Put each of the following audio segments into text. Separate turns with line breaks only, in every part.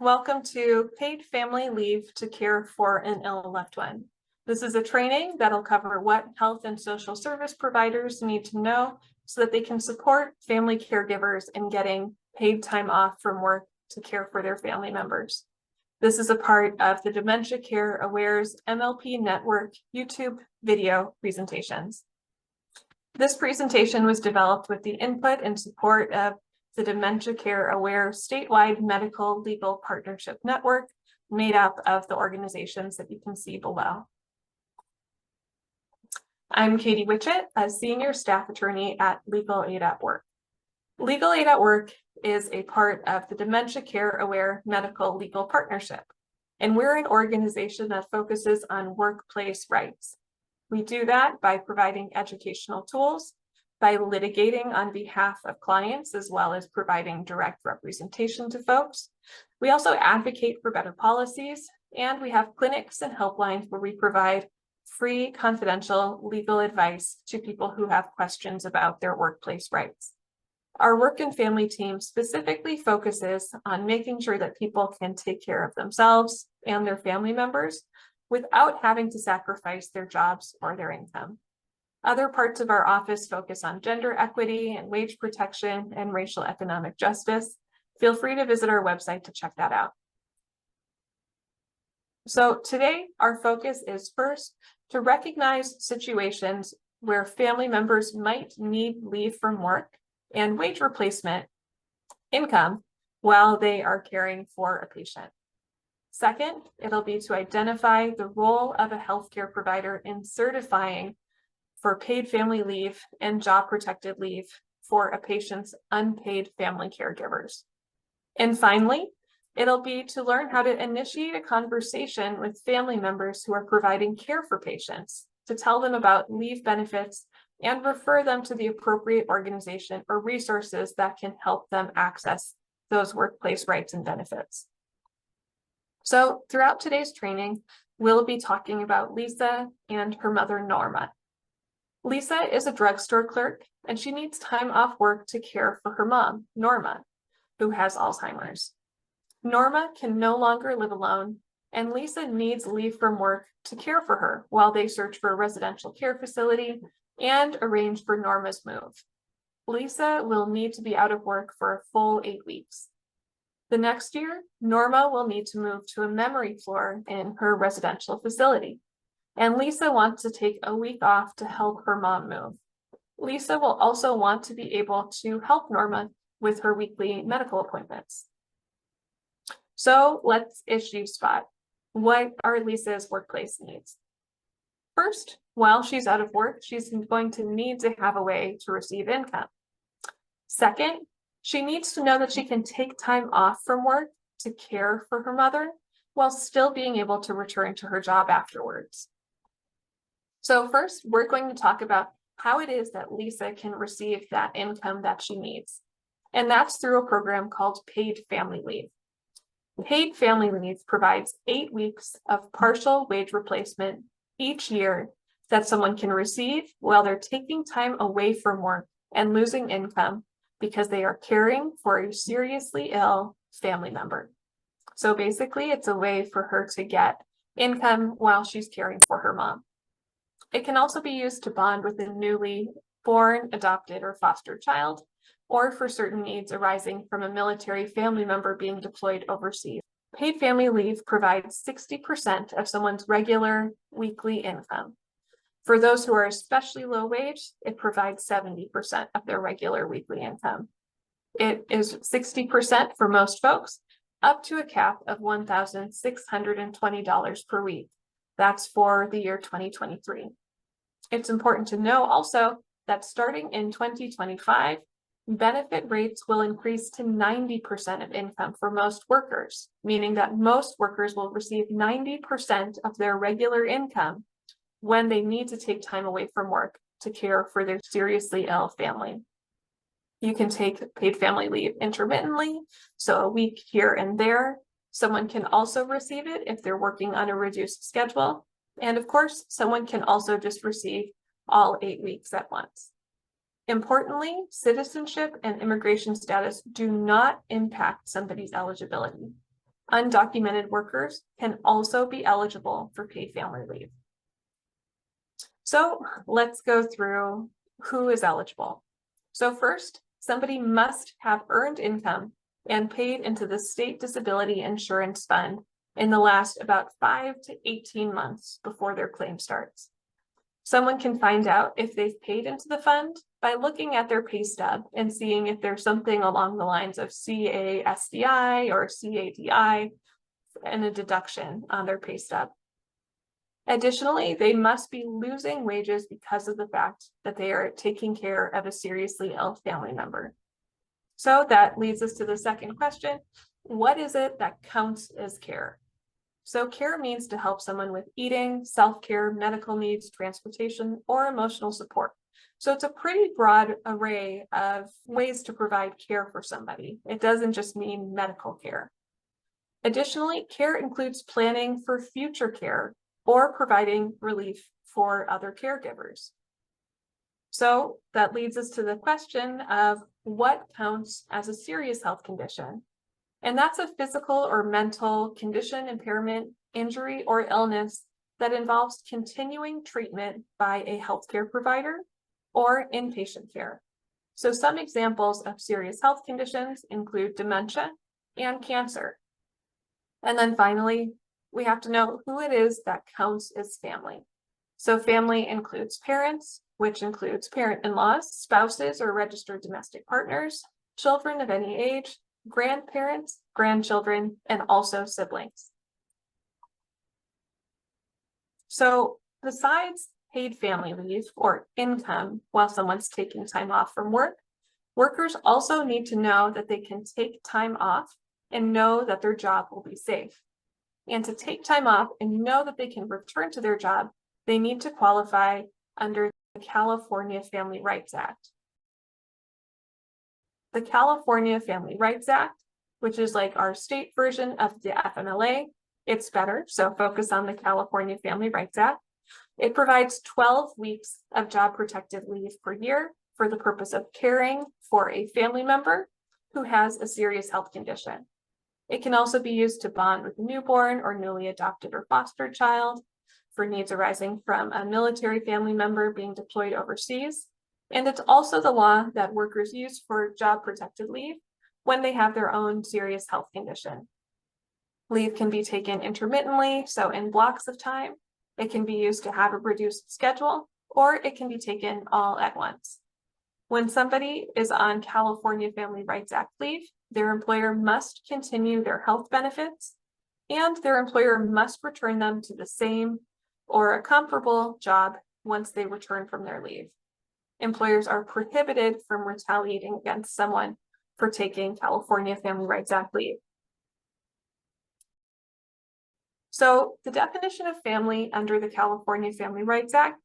Welcome to Paid Family Leave to Care for an Ill Loved One. This is a training that'll cover what health and social service providers need to know so that they can support family caregivers in getting paid time off from work to care for their family members. This is a part of the Dementia Care Aware's MLP Network YouTube video presentations. This presentation was developed with the input and support of the Dementia Care Aware statewide medical legal partnership network made up of the organizations that you can see below. I'm Katie Wutchiett, a senior staff attorney at Legal Aid at Work. Legal Aid at Work is a part of the Dementia Care Aware medical legal partnership, and we're an organization that focuses on workplace rights. We do that by providing educational tools, by litigating on behalf of clients, as well as providing direct representation to folks. We also advocate for better policies, and we have clinics and helplines where we provide free, confidential legal advice to people who have questions about their workplace rights. Our work and family team specifically focuses on making sure that people can take care of themselves and their family members without having to sacrifice their jobs or their income. Other parts of our office focus on gender equity and wage protection and racial economic justice. Feel free to visit our website to check that out. So today, our focus is first to recognize situations where family members might need leave from work and wage replacement income while they are caring for a patient. Second, it'll be to identify the role of a healthcare provider in certifying for paid family leave and job protected leave for a patient's unpaid family caregivers. And finally, it'll be to learn how to initiate a conversation with family members who are providing care for patients, to tell them about leave benefits and refer them to the appropriate organization or resources that can help them access those workplace rights and benefits. So throughout today's training, we'll be talking about Lisa and her mother, Norma. Lisa is a drugstore clerk, and she needs time off work to care for her mom, Norma, who has Alzheimer's. Norma can no longer live alone, and Lisa needs leave from work to care for her while they search for a residential care facility and arrange for Norma's move. Lisa will need to be out of work for a full 8 weeks. The next year, Norma will need to move to a memory floor in her residential facility. And Lisa wants to take a week off to help her mom move. Lisa will also want to be able to help Norma with her weekly medical appointments. So let's issue spot. What are Lisa's workplace needs? First, while she's out of work, she's going to need to have a way to receive income. Second, she needs to know that she can take time off from work to care for her mother while still being able to return to her job afterwards. So first, we're going to talk about how it is that Lisa can receive that income that she needs. And that's through a program called Paid Family Leave. Paid Family Leave provides 8 weeks of partial wage replacement each year that someone can receive while they're taking time away from work and losing income because they are caring for a seriously ill family member. So basically, it's a way for her to get income while she's caring for her mom. It can also be used to bond with a newly born, adopted, or fostered child, or for certain needs arising from a military family member being deployed overseas. Paid family leave provides 60% of someone's regular weekly income. For those who are especially low wage, it provides 70% of their regular weekly income. It is 60% for most folks, up to a cap of $1,620 per week. That's for the year 2023. It's important to know also that starting in 2025, benefit rates will increase to 90% of income for most workers, meaning that most workers will receive 90% of their regular income when they need to take time away from work to care for their seriously ill family. You can take paid family leave intermittently, so a week here and there. Someone can also receive it if they're working on a reduced schedule. And of course, someone can also just receive all 8 weeks at once. Importantly, citizenship and immigration status do not impact somebody's eligibility. Undocumented workers can also be eligible for paid family leave. So let's go through who is eligible. So first, somebody must have earned income and paid into the state disability insurance fund in the last about 5 to 18 months before their claim starts. Someone can find out if they've paid into the fund by looking at their pay stub and seeing if there's something along the lines of CASDI or CADI and a deduction on their pay stub. Additionally, they must be losing wages because of the fact that they are taking care of a seriously ill family member. So that leads us to the second question. What is it that counts as care? So care means to help someone with eating, self-care, medical needs, transportation, or emotional support. So it's a pretty broad array of ways to provide care for somebody. It doesn't just mean medical care. Additionally, care includes planning for future care or providing relief for other caregivers. So that leads us to the question of what counts as a serious health condition. And that's a physical or mental condition, impairment, injury, or illness that involves continuing treatment by a healthcare provider or inpatient care. So some examples of serious health conditions include dementia and cancer. And then finally, we have to know who it is that counts as family. So family includes parents, which includes parent-in-laws, spouses or registered domestic partners, children of any age, grandparents, grandchildren, and also siblings. So besides paid family leave or income while someone's taking time off from work, workers also need to know that they can take time off and know that their job will be safe. And to take time off and know that they can return to their job, they need to qualify under the California Family Rights Act. The California Family Rights Act, which is like our state version of the FMLA, it's better, so focus on the California Family Rights Act. It provides 12 weeks of job protected leave per year for the purpose of caring for a family member who has a serious health condition. It can also be used to bond with a newborn or newly adopted or fostered child for needs arising from a military family member being deployed overseas. And it's also the law that workers use for job protected leave when they have their own serious health condition. Leave can be taken intermittently, so in blocks of time. It can be used to have a reduced schedule, or it can be taken all at once. When somebody is on California Family Rights Act leave, their employer must continue their health benefits, and their employer must return them to the same or a comparable job once they return from their leave. Employers are prohibited from retaliating against someone for taking California Family Rights Act leave. So the definition of family under the California Family Rights Act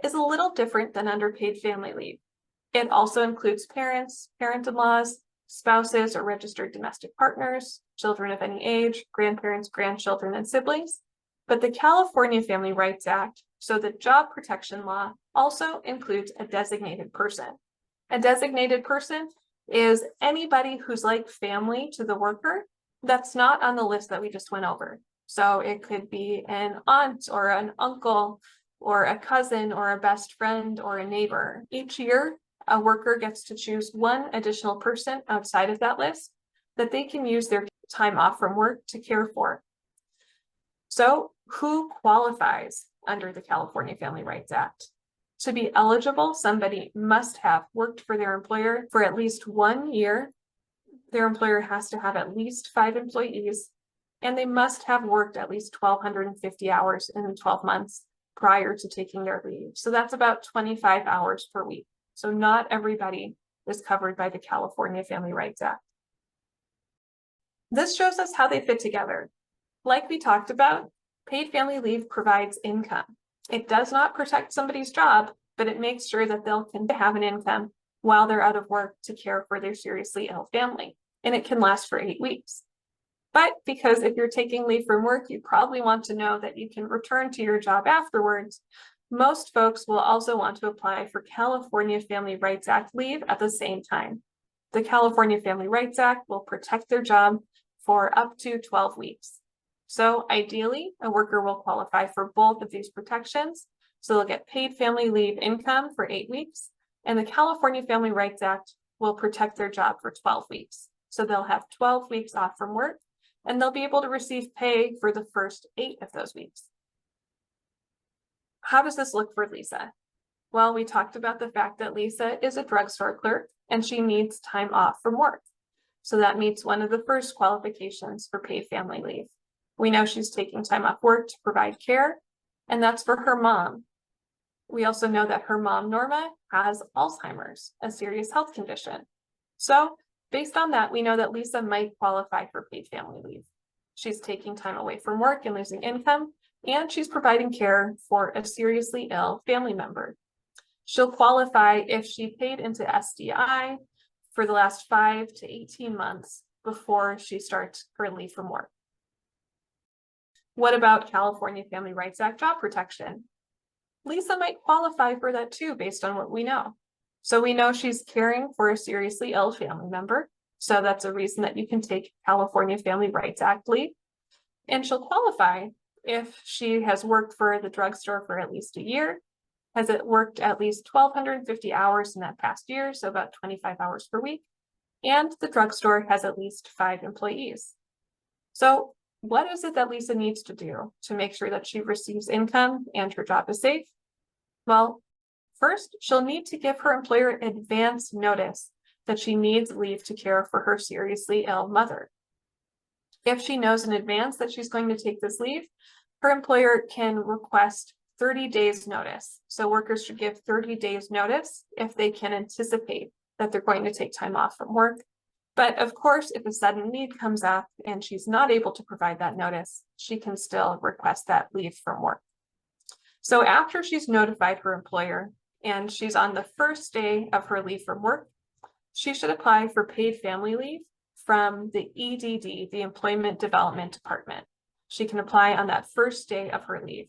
is a little different than under paid family leave. It also includes parents, parent-in-laws, spouses or registered domestic partners, children of any age, grandparents, grandchildren, and siblings. But the California Family Rights Act, so the job protection law, also includes a designated person. A designated person is anybody who's like family to the worker that's not on the list that we just went over. So it could be an aunt or an uncle or a cousin or a best friend or a neighbor. Each year, a worker gets to choose one additional person outside of that list that they can use their time off from work to care for. So who qualifies under the California Family Rights Act? To be eligible, somebody must have worked for their employer for at least 1 year. Their employer has to have at least 5 employees, and they must have worked at least 1,250 hours in 12 months prior to taking their leave. So that's about 25 hours per week. So not everybody is covered by the California Family Rights Act. This shows us how they fit together. Like we talked about, paid family leave provides income. It does not protect somebody's job, but it makes sure that they'll have an income while they're out of work to care for their seriously ill family. And it can last for 8 weeks. But because if you're taking leave from work, you probably want to know that you can return to your job afterwards. Most folks will also want to apply for California Family Rights Act leave at the same time. The California Family Rights Act will protect their job for up to 12 weeks. So ideally, a worker will qualify for both of these protections. So they'll get paid family leave income for 8 weeks, and the California Family Rights Act will protect their job for 12 weeks. So they'll have 12 weeks off from work, and they'll be able to receive pay for the first 8 of those weeks. How does this look for Lisa? Well, we talked about the fact that Lisa is a drugstore clerk and she needs time off from work. So that meets one of the first qualifications for paid family leave. We know she's taking time off work to provide care, and that's for her mom. We also know that her mom, Norma, has Alzheimer's, a serious health condition. So based on that, we know that Lisa might qualify for paid family leave. She's taking time away from work and losing income, and she's providing care for a seriously ill family member. She'll qualify if she paid into SDI for the last 5 to 18 months before she starts her leave from work. What about California Family Rights Act job protection? Lisa might qualify for that too, based on what we know. So we know she's caring for a seriously ill family member. So that's a reason that you can take California Family Rights Act leave. And she'll qualify if she has worked for the drugstore for at least a year, has it worked at least 1,250 hours in that past year, so about 25 hours per week, and the drugstore has at least 5 employees. So what is it that Lisa needs to do to make sure that she receives income and her job is safe? Well, first, she'll need to give her employer advance notice that she needs leave to care for her seriously ill mother. If she knows in advance that she's going to take this leave, her employer can request 30 days notice. So workers should give 30 days notice if they can anticipate that they're going to take time off from work. But of course, if a sudden need comes up and she's not able to provide that notice, she can still request that leave from work. So after she's notified her employer and she's on the first day of her leave from work, she should apply for paid family leave from the EDD, the Employment Development Department. She can apply on that first day of her leave.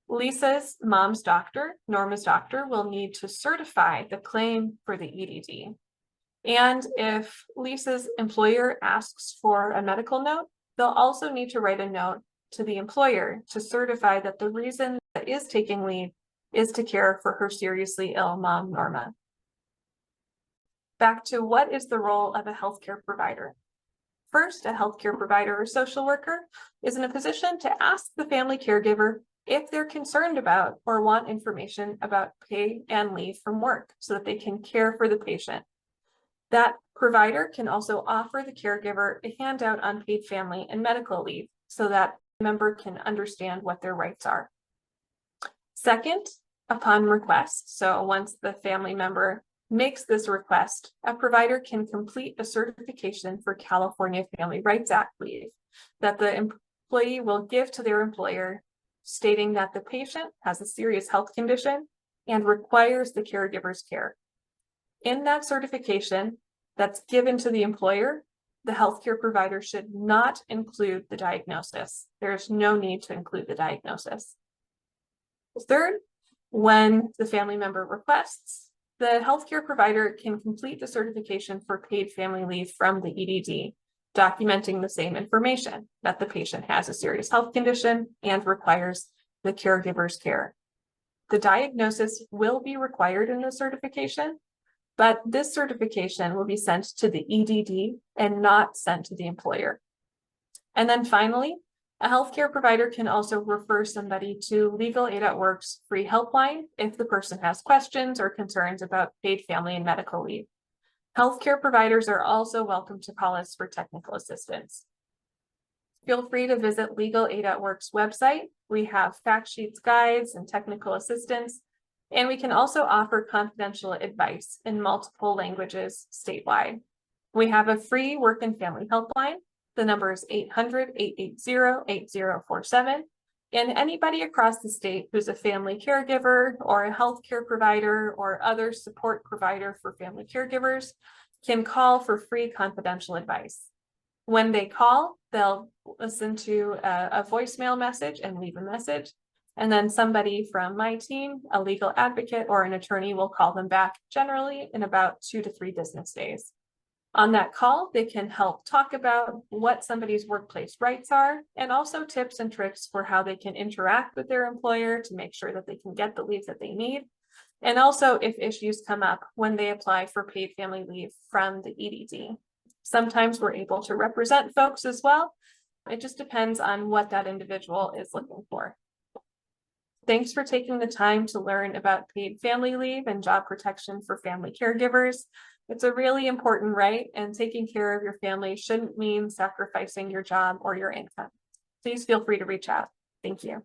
Lisa's mom's doctor, Norma's doctor, will need to certify the claim for the EDD. And if Lisa's employer asks for a medical note, they'll also need to write a note to the employer to certify that the reason that is taking leave is to care for her seriously ill mom, Norma. Back to what is the role of a healthcare provider? First, a healthcare provider or social worker is in a position to ask the family caregiver if they're concerned about or want information about pay and leave from work so that they can care for the patient. That provider can also offer the caregiver a handout on paid family and medical leave so that member can understand what their rights are. Second, upon request, so once the family member makes this request, a provider can complete a certification for California Family Rights Act leave that the employee will give to their employer, stating that the patient has a serious health condition and requires the caregiver's care. In that certification that's given to the employer, the healthcare provider should not include the diagnosis. There's no need to include the diagnosis. Third, when the family member requests, the healthcare provider can complete the certification for paid family leave from the EDD, documenting the same information, that the patient has a serious health condition and requires the caregiver's care. The diagnosis will be required in the certification, but this certification will be sent to the EDD and not sent to the employer. And then finally, a healthcare provider can also refer somebody to Legal Aid at Work's free helpline if the person has questions or concerns about paid family and medical leave. Healthcare providers are also welcome to call us for technical assistance. Feel free to visit Legal Aid at Work's website. We have fact sheets, guides, and technical assistance, and we can also offer confidential advice in multiple languages statewide. We have a free work and family helpline. The number is 800-880-8047. And anybody across the state who's a family caregiver or a healthcare provider or other support provider for family caregivers can call for free confidential advice. When they call, they'll listen to a voicemail message and leave a message. And then somebody from my team, a legal advocate or an attorney, will call them back generally in about 2 to 3 business days. On that call, they can help talk about what somebody's workplace rights are and also tips and tricks for how they can interact with their employer to make sure that they can get the leave that they need. And also if issues come up when they apply for paid family leave from the EDD. Sometimes we're able to represent folks as well. It just depends on what that individual is looking for. Thanks for taking the time to learn about paid family leave and job protection for family caregivers. It's a really important right, and taking care of your family shouldn't mean sacrificing your job or your income. Please feel free to reach out. Thank you.